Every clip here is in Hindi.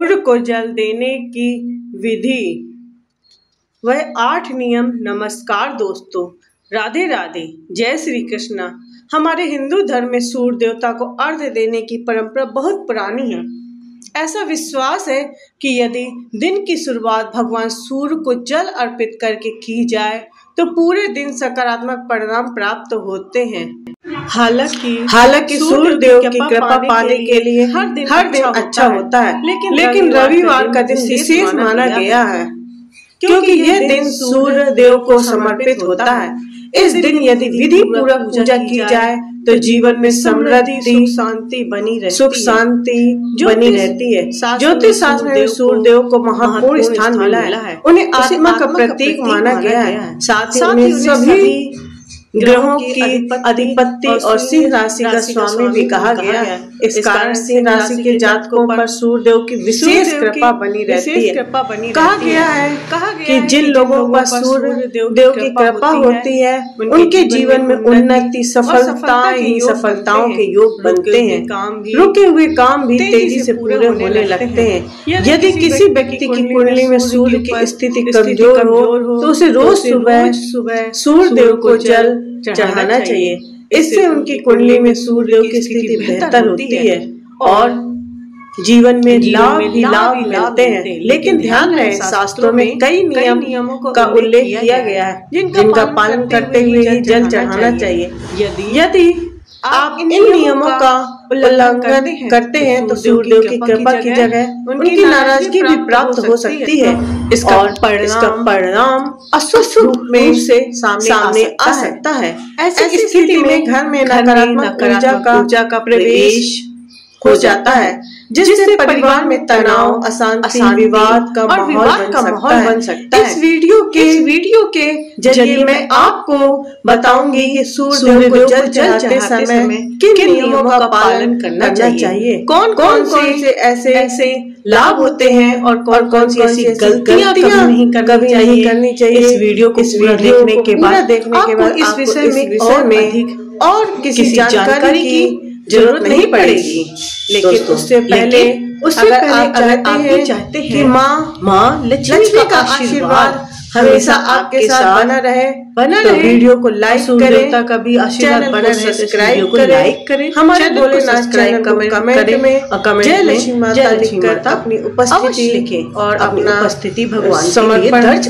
सूर्य को जल देने की विधि, वह 8 नियम। नमस्कार दोस्तों, राधे राधे, जय श्री कृष्णा। हमारे हिंदू धर्म में सूर्य देवता को अर्घ्य देने की परंपरा बहुत पुरानी है। ऐसा विश्वास है कि यदि दिन की शुरुआत भगवान सूर्य को जल अर्पित करके की जाए तो पूरे दिन सकारात्मक परिणाम प्राप्त होते हैं। हालांकि सूर्य देव की कृपा पाने के लिए हर दिन अच्छा होता है, लेकिन रविवार का दिन विशेष माना गया है क्योंकि यह दिन सूर्य देव को समर्पित होता है। इस दिन यदि विधि पूर्वक पूजा की जाए तो जीवन में समृद्धि, सुख शांति बनी रहती है। ज्योतिष शास्त्र में सूर्य देव को महत्वपूर्ण स्थान मिला है। उन्हें आत्मा का प्रतीक माना गया है। साथ ही उन्हें सभी ग्रहों की अधिपति और सिंह राशि का स्वामी भी कहा गया है। इस कारण सिंह राशि के जातकों पर सूर्य देव की विशेष कृपा बनी रहती है। कहा गया है कि जिन लोगों पर सूर्य देव की कृपा होती है उनके जीवन में उन्नति, सफलताओं के योग बनते हैं। रुके हुए काम भी तेजी से पूरे होने लगते हैं। यदि किसी व्यक्ति की कुंडली में सूर्य की स्थिति कमजोर हो तो उसे रोज सुबह सूर्य देव को जल चढ़ाना चाहिए। इससे उनकी कुंडली में सूर्य देव की स्थिति बेहतर होती है और जीवन में लाभ मिलते हैं। लेकिन ध्यान रहे, शास्त्रों में कई नियमों का उल्लेख किया गया है जिनका पालन करते हुए ही जल चढ़ाना चाहिए। यदि आप इन नियमों का उल्लंघन करते हैं तो सूर्य देव की कृपा की जगह उनकी नाराजगी भी प्राप्त हो सकती है। इसका परिणाम अशुभ रूप में से सामने आ सकता है। ऐसी स्थिति में घर में नकारात्मक ऊर्जा का प्रवेश हो जाता है, जिससे परिवार में तनाव, अशांति, विवाद का माहौल बन सकता है। इस वीडियो के जरिए मैं आपको बताऊंगी कि सूर्य देव को जल चढ़ाते समय किन नियमों का पालन करना चाहिए, कौन से ऐसे लाभ होते हैं और कौन सी ऐसी गलतियां कभी नहीं करनी चाहिए। इस वीडियो को देखने के बाद आपको इस विषय में और किसी जानकारी की जरूरत नहीं पड़ेगी। लेकिन उससे पहले अगर आप चाहते हैं कि माँ लक्ष्मी का आशीर्वाद हमेशा आपके साथ बना रहे तो वीडियो को लाइक करें, कभी आशीर्वाद बना रहे सब्सक्राइब करें। हमारे भोलेनाथ चैनल को कमेंट में जय लक्ष्मी माता लिखकर अपनी उपस्थिति लिखें और अपना उपस्थिति भगवान समर्पण दर्ज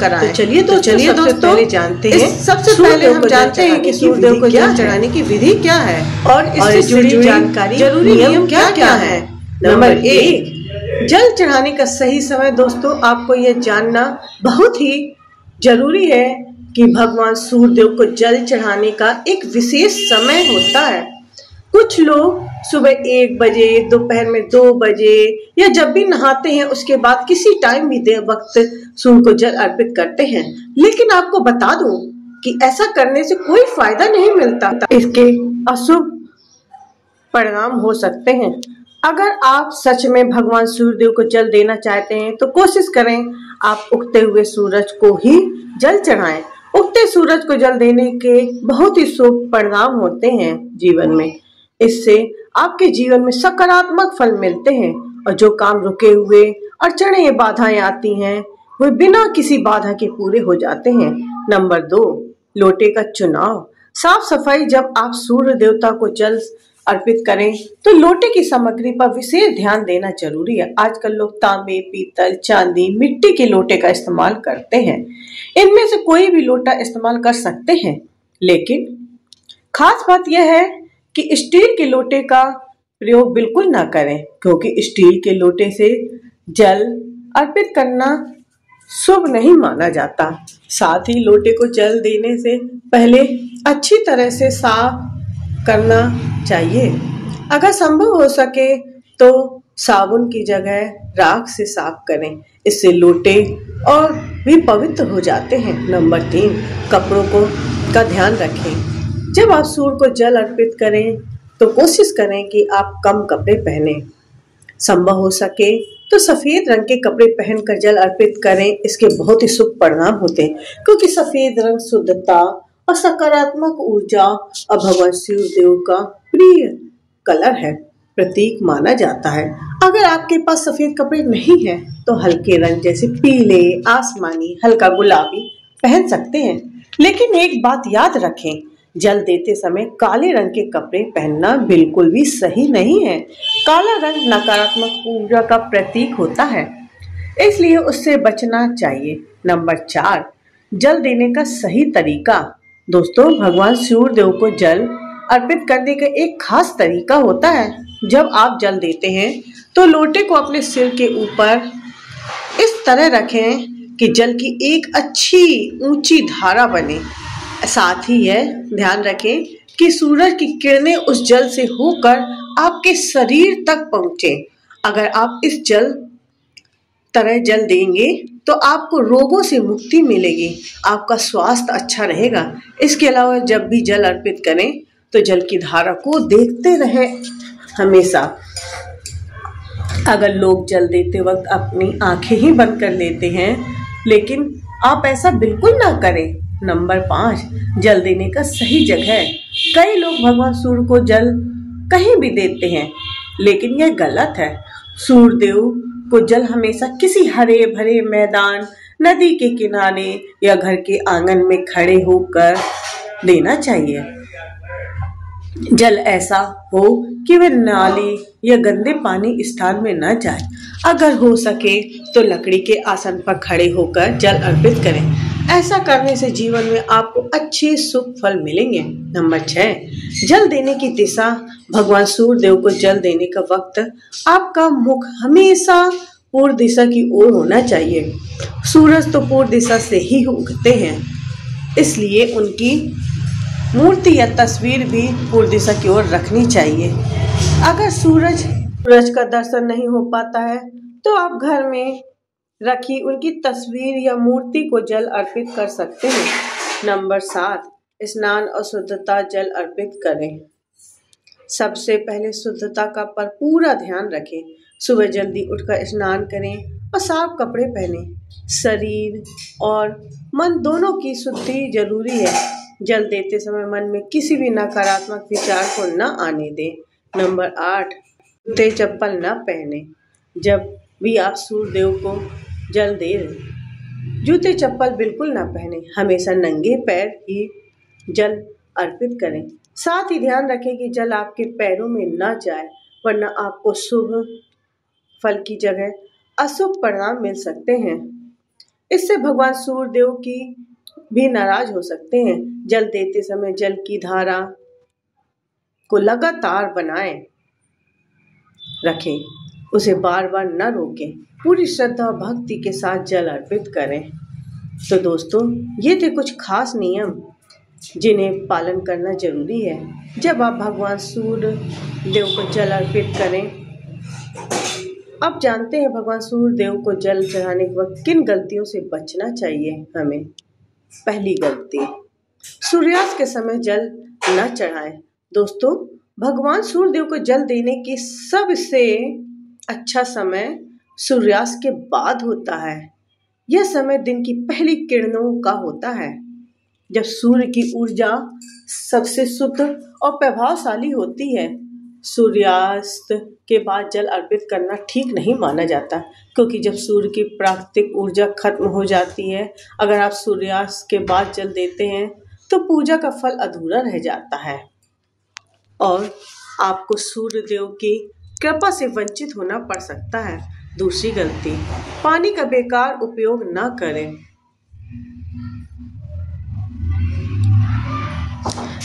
कराएं। तो चलिए दोस्तों जानते हैं। सबसे पहले हम जानते हैं कि सूर्य देव को जल चढ़ाने की विधि क्या है और इससे जुड़ी जानकारी, जरूरी नियम क्या है। नंबर 1, जल चढ़ाने का सही समय। दोस्तों, आपको यह जानना बहुत ही जरूरी है कि भगवान सूर्य देव को जल चढ़ाने का एक विशेष समय होता है। कुछ लोग सुबह 1 बजे, दोपहर में 2 बजे या जब भी नहाते हैं उसके बाद किसी टाइम भी वक्त सूर्य को जल अर्पित करते हैं। लेकिन आपको बता दूं कि ऐसा करने से कोई फायदा नहीं मिलता, इसके अशुभ परिणाम हो सकते हैं। अगर आप सच में भगवान सूर्य देव को जल देना चाहते हैं तो कोशिश करें आप उगते हुए सूरज को ही जल चढ़ाएं। उगते सूरज को जल देने के बहुत ही शुभ परिणाम होते हैं जीवन में। इससे आपके जीवन में सकारात्मक फल मिलते हैं और जो काम रुके हुए और चढ़े बाधाएं आती हैं वे बिना किसी बाधा के पूरे हो जाते हैं। नंबर 2, लोटे का चुनाव। साफ सफाई। जब आप सूर्य देवता को जल अर्पित करें तो लोटे की सामग्री पर विशेष ध्यान देना जरूरी है। आजकल लोग तांबे, पीतल, चांदी, मिट्टी के लोटे का इस्तेमाल करते हैं। इनमें से कोई भी लोटा इस्तेमाल कर सकते हैं, लेकिन खास बात यह है कि स्टील के लोटे का प्रयोग बिल्कुल ना करें क्योंकि स्टील के लोटे से जल अर्पित करना शुभ नहीं माना जाता। साथ ही लोटे को जल देने से पहले अच्छी तरह से साफ करना चाहिए। अगर संभव हो सके तो साबुन की जगह राख से साफ करें, इससे लोटे और भी पवित्र हो जाते हैं। नंबर 3, कपड़ों का ध्यान रखें। जब आप सूर्य को जल अर्पित करें तो कोशिश करें कि आप कम कपड़े पहने। संभव हो सके तो सफेद रंग के कपड़े पहनकर जल अर्पित करें। इसके बहुत ही शुभ परिणाम होते हैं क्योंकि सफेद रंग शुद्धता और सकारात्मक ऊर्जा और भगवान सूर्य देव का प्रिय कलर है, प्रतीक माना जाता है। अगर आपके पास सफेद कपड़े नहीं हैं तो हल्के रंग जैसे पीले, आसमानी, हल्का गुलाबी पहन सकते हैं। लेकिन एक बात याद रखें, जल देते समय काले रंग के कपड़े पहनना बिल्कुल भी सही नहीं है। काला रंग नकारात्मक ऊर्जा का प्रतीक होता है, इसलिए उससे बचना चाहिए। नंबर 4, जल देने का सही तरीका। दोस्तों, भगवान सूर्य देव को जल अर्पित करने का एक खास तरीका होता है। जब आप जल देते हैं तो लोटे को अपने सिर के ऊपर इस तरह रखें कि जल की एक अच्छी ऊंची धारा बने। साथ ही यह ध्यान रखें कि सूरज की किरणें उस जल से होकर आपके शरीर तक पहुंचे। अगर आप इस तरह जल देंगे तो आपको रोगों से मुक्ति मिलेगी, आपका स्वास्थ्य अच्छा रहेगा। इसके अलावा जब भी जल अर्पित करें तो जल की धारा को देखते रहें हमेशा। अगर लोग जल देते वक्त अपनी आंखें ही बंद कर लेते हैं, लेकिन आप ऐसा बिल्कुल ना करें। नंबर 5, जल देने का सही जगह। कई लोग भगवान सूर्य को जल कहीं भी देते हैं, लेकिन यह गलत है। सूर्य देव को जल हमेशा किसी हरे भरे मैदान, नदी के किनारे या घर के आंगन में खड़े होकर देना चाहिए। जल ऐसा हो कि वह नाली या गंदे पानी स्थान में न जाए। अगर हो सके तो लकड़ी के आसन पर खड़े होकर जल अर्पित करें। ऐसा करने से जीवन में आपको अच्छे सुख फल मिलेंगे। नंबर 6, जल देने की दिशा। भगवान सूर्य देव को जल देने का वक्त आपका मुख हमेशा पूर्व दिशा की ओर होना चाहिए। सूरज तो पूर्व दिशा से ही उगते हैं, इसलिए उनकी मूर्ति या तस्वीर भी पूर्व दिशा की ओर रखनी चाहिए। अगर सूरज का दर्शन नहीं हो पाता है तो आप घर में रखी उनकी तस्वीर या मूर्ति को जल अर्पित कर सकते हैं। नंबर 7, स्नान और शुद्धता। जल अर्पित करें। सबसे पहले शुद्धता का पर पूरा ध्यान रखें। सुबह जल्दी उठकर स्नान करें और साफ कपड़े पहनें। शरीर और मन दोनों की शुद्धि जरूरी है। जल देते समय मन में किसी भी नकारात्मक विचार को न आने दें। नंबर 8, जूते चप्पल न पहने। जब भी आप सूर्य देव को जल दे रहे, जूते चप्पल बिल्कुल न पहने। हमेशा नंगे पैर ही जल अर्पित करें। साथ ही ध्यान रखें कि जल आपके पैरों में न जाए, वरना आपको शुभ फल की जगह अशुभ परिणाम मिल सकते हैं। इससे भगवान सूर्य देव की भी नाराज हो सकते हैं। जल देते समय जल की धारा को लगातार बनाए रखें, उसे बार बार न रोकें। पूरी श्रद्धा और भक्ति के साथ जल अर्पित करें। तो दोस्तों, ये थे कुछ खास नियम जिन्हें पालन करना जरूरी है जब आप भगवान सूर्य देव को जल अर्पित करें। अब जानते हैं भगवान सूर्य देव को जल चढ़ाने के वक्त किन गलतियों से बचना चाहिए हमें। पहली गलती, सूर्यास्त के समय जल न चढ़ाएं। दोस्तों, भगवान सूर्य देव को जल देने की सबसे अच्छा समय सूर्यास्त के बाद होता है। यह समय दिन की पहली किरणों का होता है, जब सूर्य की ऊर्जा सबसे शुद्ध और प्रभावशाली होती है। सूर्यास्त के बाद जल अर्पित करना ठीक नहीं माना जाता, क्योंकि जब सूर्य की प्राकृतिक ऊर्जा खत्म हो जाती है, अगर आप सूर्यास्त के बाद जल देते हैं तो पूजा का फल अधूरा रह जाता है और आपको सूर्य देव की कृपा से वंचित होना पड़ सकता है। दूसरी गलती, पानी का बेकार उपयोग न करें।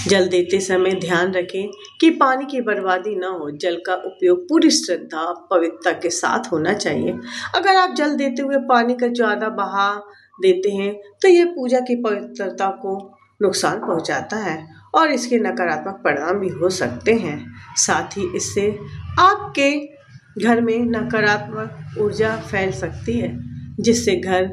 जल देते समय ध्यान रखें कि पानी की बर्बादी न हो। जल का उपयोग पूरी श्रद्धा पवित्रता के साथ होना चाहिए। अगर आप जल देते हुए पानी का ज्यादा बहा देते हैं तो यह पूजा की पवित्रता को नुकसान पहुंचाता है और इसके नकारात्मक परिणाम भी हो सकते हैं। साथ ही इससे आपके घर में नकारात्मक ऊर्जा फैल सकती है, जिससे घर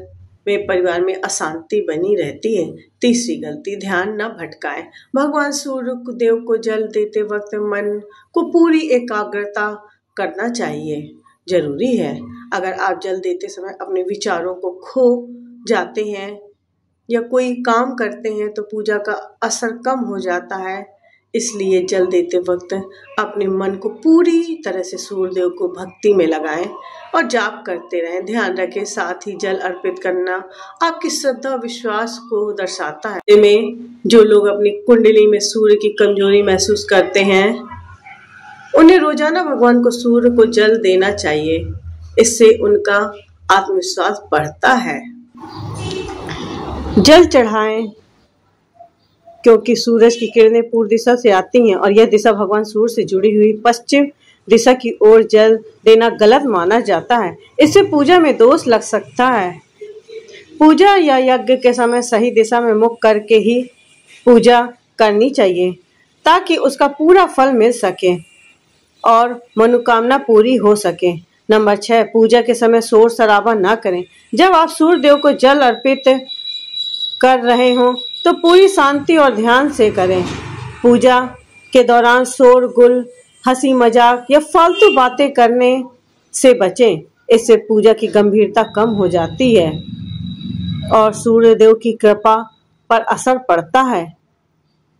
में परिवार में अशांति बनी रहती है। तीसरी गलती, ध्यान न भटकाएं। भगवान सूर्य देव को जल देते वक्त मन को पूरी एकाग्रता करना चाहिए, जरूरी है। अगर आप जल देते समय अपने विचारों को खो जाते हैं या कोई काम करते हैं तो पूजा का असर कम हो जाता है। इसलिए जल देते वक्त अपने मन को पूरी तरह से सूर्यदेव को भक्ति में लगाएं और जाप करते रहें। ध्यान रखें, साथ ही जल अर्पित करना आपकी श्रद्धा और विश्वास को दर्शाता है। में जो लोग अपनी कुंडली में सूर्य की कमजोरी महसूस करते हैं, उन्हें रोजाना भगवान को सूर्य को जल देना चाहिए। इससे उनका आत्मविश्वास बढ़ता है। जल चढ़ाएं, क्योंकि सूरज की किरणें पूर्व दिशा से आती हैं और यह दिशा भगवान सूर्य से जुड़ी हुई पश्चिम दिशा की ओर जल देना गलत माना जाता है। इससे पूजा में दोष लग सकता है। पूजा या यज्ञ के समय सही दिशा में मुख करके ही पूजा करनी चाहिए, ताकि उसका पूरा फल मिल सके और मनोकामना पूरी हो सके। नंबर 6, पूजा के समय शोर शराबा ना करें। जब आप सूर्य देव को जल अर्पित कर रहे हो तो पूरी शांति और ध्यान से करें। पूजा के दौरान शोरगुल, हंसी मजाक या फालतू बातें करने से बचें। इससे पूजा की गंभीरता कम हो जाती है और सूर्य देव की कृपा पर असर पड़ता है,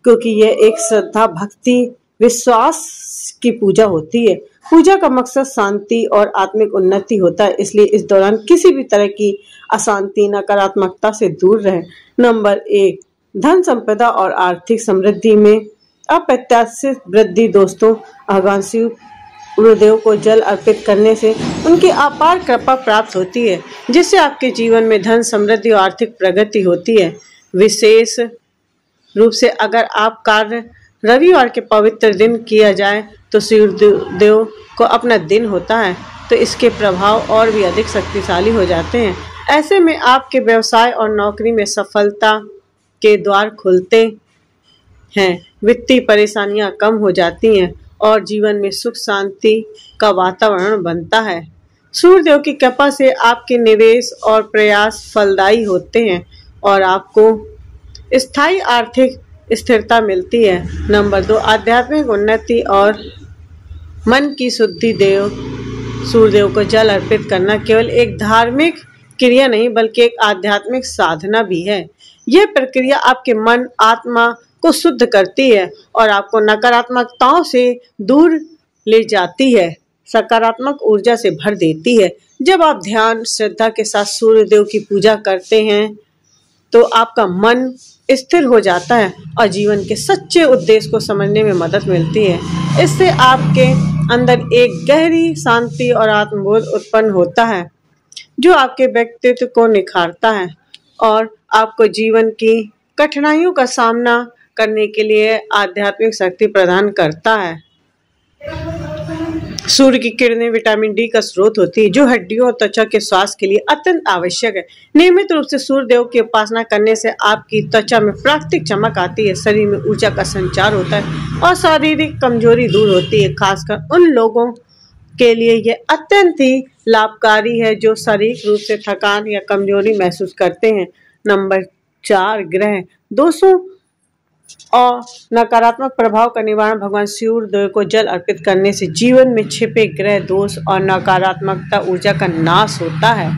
क्योंकि यह एक श्रद्धा, भक्ति, विश्वास की पूजा होती है। पूजा का मकसद शांति और आत्मिक उन्नति होता है, इसलिए इस दौरान किसी भी तरह की अशांति, नकारात्मकता से दूर रहें। नंबर 1, धन संपदा और आर्थिक समृद्धि में अप्रत्याशित वृद्धि। दोस्तों, भगवान सूर्यदेव को जल अर्पित करने से उनकी अपार कृपा प्राप्त होती है, जिससे आपके जीवन में धन समृद्धि और आर्थिक प्रगति होती है। विशेष रूप से अगर आप कार्य रविवार के पवित्र दिन किया जाए तो सूर्यदेव को अपना दिन होता है, तो इसके प्रभाव और भी अधिक शक्तिशाली हो जाते हैं। ऐसे में आपके व्यवसाय और नौकरी में सफलता के द्वार खुलते हैं, वित्तीय परेशानियां कम हो जाती हैं और जीवन में सुख शांति का वातावरण बनता है। सूर्यदेव की कृपा से आपके निवेश और प्रयास फलदायी होते हैं और आपको स्थायी आर्थिक स्थिरता मिलती है। नंबर 2, आध्यात्मिक उन्नति और मन की शुद्धि। सूर्यदेव को जल अर्पित करना केवल एक धार्मिक क्रिया नहीं, बल्कि एक आध्यात्मिक साधना भी है। यह प्रक्रिया आपके मन, आत्मा को शुद्ध करती है और आपको नकारात्मकताओं से दूर ले जाती है, सकारात्मक ऊर्जा से भर देती है। जब आप ध्यान, श्रद्धा के साथ सूर्यदेव की पूजा करते हैं तो आपका मन स्थिर हो जाता है और जीवन के सच्चे उद्देश्य को समझने में मदद मिलती है। इससे आपके अंदर एक गहरी शांति और आत्मबोध उत्पन्न होता है, जो आपके व्यक्तित्व को निखारता है और आपको जीवन की कठिनाइयों का सामना करने के लिए आध्यात्मिक शक्ति प्रदान करता है। सूर्य की किरणें विटामिन डी का स्रोत होती है, जो हड्डियों और त्वचा के स्वास्थ्य के लिए अत्यंत आवश्यक है। नियमित रूप से सूर्य देव की उपासना करने से आपकी त्वचा में प्राकृतिक चमक आती है, शरीर में ऊर्जा का संचार होता है और शारीरिक कमजोरी दूर होती है। खासकर उन लोगों के लिए यह अत्यंत ही लाभकारी है जो शारीरिक रूप से थकान या कमजोरी महसूस करते हैं। नंबर 4, ग्रह दोषों और नकारात्मक प्रभाव का निवारण। भगवान सूर्यदेव को जल अर्पित करने से जीवन में छिपे ग्रह दोष और नकारात्मकता ऊर्जा का नाश होता है।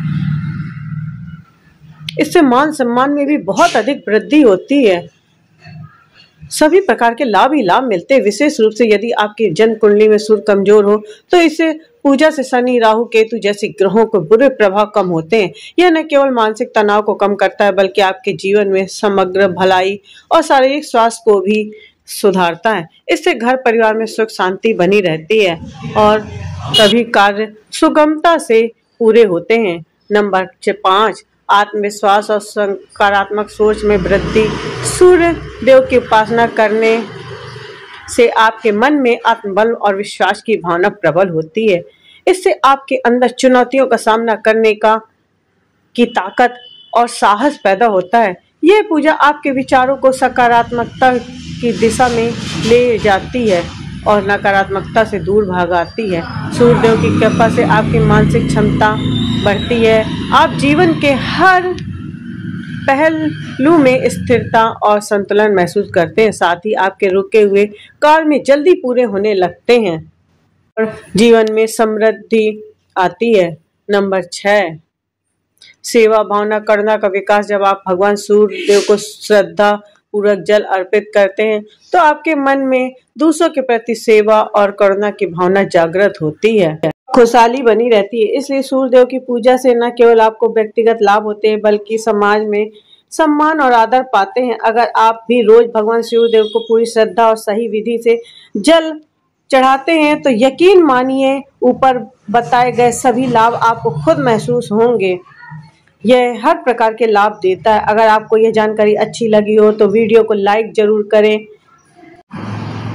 इससे मान सम्मान में भी बहुत अधिक वृद्धि होती है। सभी प्रकार के लाभ ही लाभ मिलते हैं। विशेष रूप से यदि आपकी जन्म कुंडली में सूर्य कमजोर हो तो इससे पूजा से शनि, राहु, केतु जैसे ग्रहों के बुरे प्रभाव कम होते हैं। यह न केवल मानसिक तनाव को कम करता है, बल्कि आपके जीवन में समग्र भलाई और शारीरिक स्वास्थ्य को भी सुधारता है। इससे घर परिवार में सुख शांति बनी रहती है और सभी कार्य सुगमता से पूरे होते हैं। नंबर 5, आत्मविश्वास और सकारात्मक सोच में वृद्धि। सूर्य देव की उपासना करने से आपके मन में आत्मबल और विश्वास की भावना प्रबल होती है। इससे आपके अंदर चुनौतियों का सामना करने की ताकत और साहस पैदा होता है। यह पूजा आपके विचारों को सकारात्मकता की दिशा में ले जाती है और नकारात्मकता से दूर भगाती है। सूर्यदेव की कृपा से आपकी मानसिक क्षमता बढ़ती है। आप जीवन के हर पहलू में स्थिरता और संतुलन महसूस करते हैं। साथ ही आपके रुके हुए कार्य में जल्दी पूरे होने लगते हैं और जीवन में समृद्धि आती है। नंबर 6, सेवा भावना, करुणा का विकास। जब आप भगवान सूर्य देव को श्रद्धा पूर्वक जल अर्पित करते हैं तो आपके मन में दूसरों के प्रति सेवा और करुणा की भावना जागृत होती है, खुशहाली बनी रहती है। इसलिए सूर्यदेव की पूजा से न केवल आपको व्यक्तिगत लाभ होते हैं बल्कि समाज में सम्मान और आदर पाते हैं। अगर आप भी रोज भगवान सूर्यदेव को पूरी श्रद्धा और सही विधि से जल चढ़ाते हैं तो यकीन मानिए ऊपर बताए गए सभी लाभ आपको खुद महसूस होंगे। यह हर प्रकार के लाभ देता है। अगर आपको यह जानकारी अच्छी लगी हो तो वीडियो को लाइक जरूर करें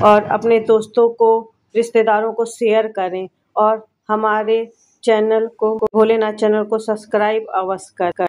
और अपने दोस्तों को, रिश्तेदारों को शेयर करें और हमारे चैनल को, भोलेनाथ चैनल को सब्सक्राइब अवश्य करें।